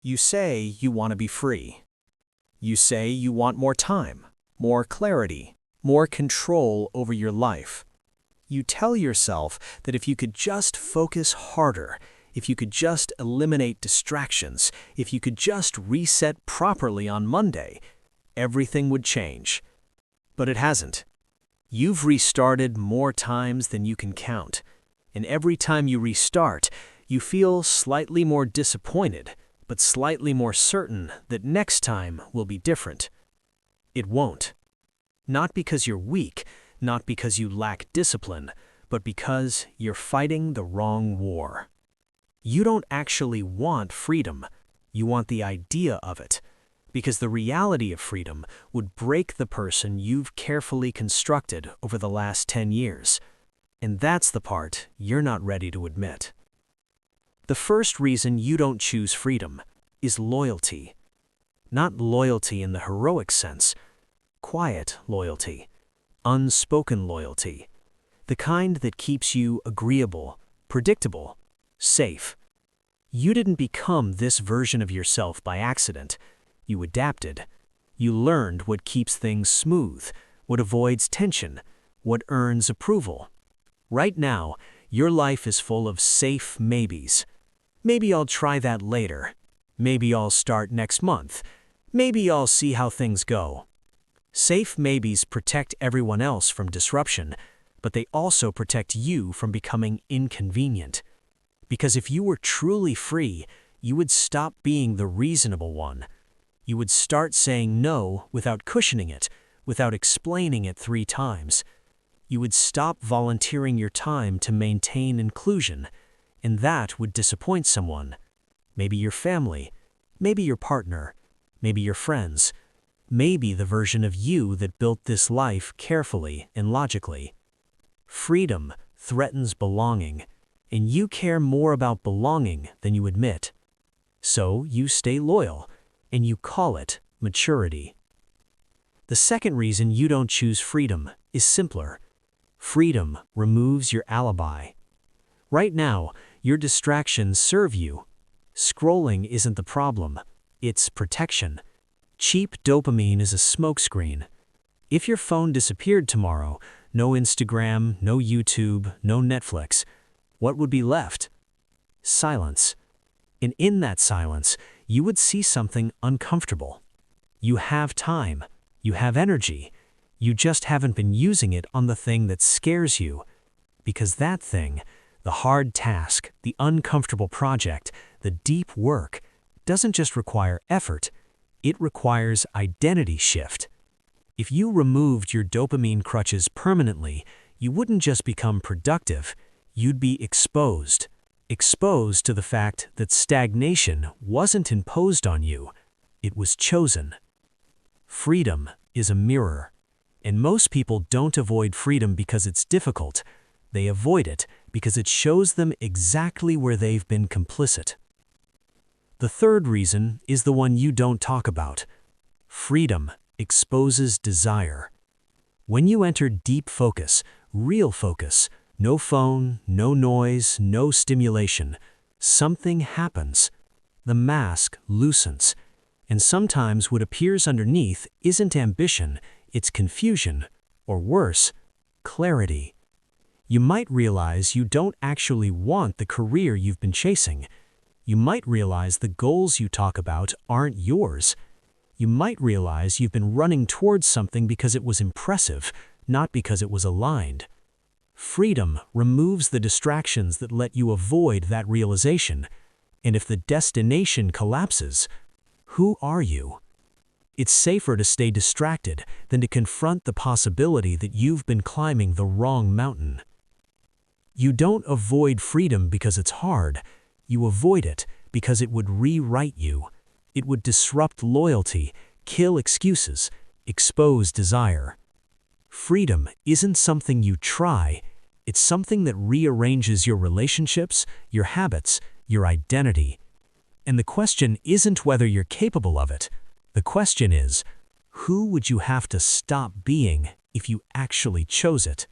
You say you want to be free. You say you want more time, more clarity, more control over your life. You tell yourself that if you could just focus harder, if you could just eliminate distractions, if you could just reset properly on Monday, everything would change. But it hasn't. You've restarted more times than you can count, and every time you restart, you feel slightly more disappointed, but slightly more certain that next time will be different. It won't. Not because you're weak, not because you lack discipline, but because you're fighting the wrong war. You don't actually want freedom. You want the idea of it, because the reality of freedom would break the person you've carefully constructed over the last 10 years. And that's the part you're not ready to admit. The first reason you don't choose freedom is loyalty. Not loyalty in the heroic sense, quiet loyalty, unspoken loyalty, the kind that keeps you agreeable, predictable, safe. You didn't become this version of yourself by accident. You adapted. You learned what keeps things smooth, what avoids tension, what earns approval. Right now, your life is full of safe maybes. Maybe I'll try that later. Maybe I'll start next month. Maybe I'll see how things go. Safe maybes protect everyone else from disruption, but they also protect you from becoming inconvenient. Because if you were truly free, you would stop being the reasonable one. You would start saying no without cushioning it, without explaining it 3 times. You would stop volunteering your time to maintain inclusion, and that would disappoint someone. Maybe your family, maybe your partner, maybe your friends, maybe the version of you that built this life carefully and logically. Freedom threatens belonging, and you care more about belonging than you admit. So you stay loyal, and you call it maturity. The second reason you don't choose freedom is simpler. Freedom removes your alibi. Right now, your distractions serve you. Scrolling isn't the problem, it's protection. Cheap dopamine is a smokescreen. If your phone disappeared tomorrow, no Instagram, no YouTube, no Netflix, what would be left? Silence. And in that silence, you would see something uncomfortable. You have time. You have energy. You just haven't been using it on the thing that scares you. Because that thing, the hard task, the uncomfortable project, the deep work, doesn't just require effort, it requires identity shift. If you removed your dopamine crutches permanently, you wouldn't just become productive, you'd be exposed. Exposed to the fact that stagnation wasn't imposed on you, it was chosen. Freedom is a mirror, and most people don't avoid freedom because it's difficult. They avoid it because it shows them exactly where they've been complicit. The third reason is the one you don't talk about. Freedom exposes desire. When you enter deep focus, real focus, no phone, no noise, no stimulation, something happens. The mask loosens, and sometimes what appears underneath isn't ambition, it's confusion, or worse, clarity. You might realize you don't actually want the career you've been chasing. You might realize the goals you talk about aren't yours. You might realize you've been running towards something because it was impressive, not because it was aligned. Freedom removes the distractions that let you avoid that realization. And if the destination collapses, who are you? It's safer to stay distracted than to confront the possibility that you've been climbing the wrong mountain. You don't avoid freedom because it's hard. You avoid it because it would rewrite you. It would disrupt loyalty, kill excuses, expose desire. Freedom isn't something you try. It's something that rearranges your relationships, your habits, your identity. And the question isn't whether you're capable of it. The question is, who would you have to stop being if you actually chose it?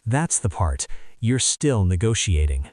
That's the part you're still negotiating.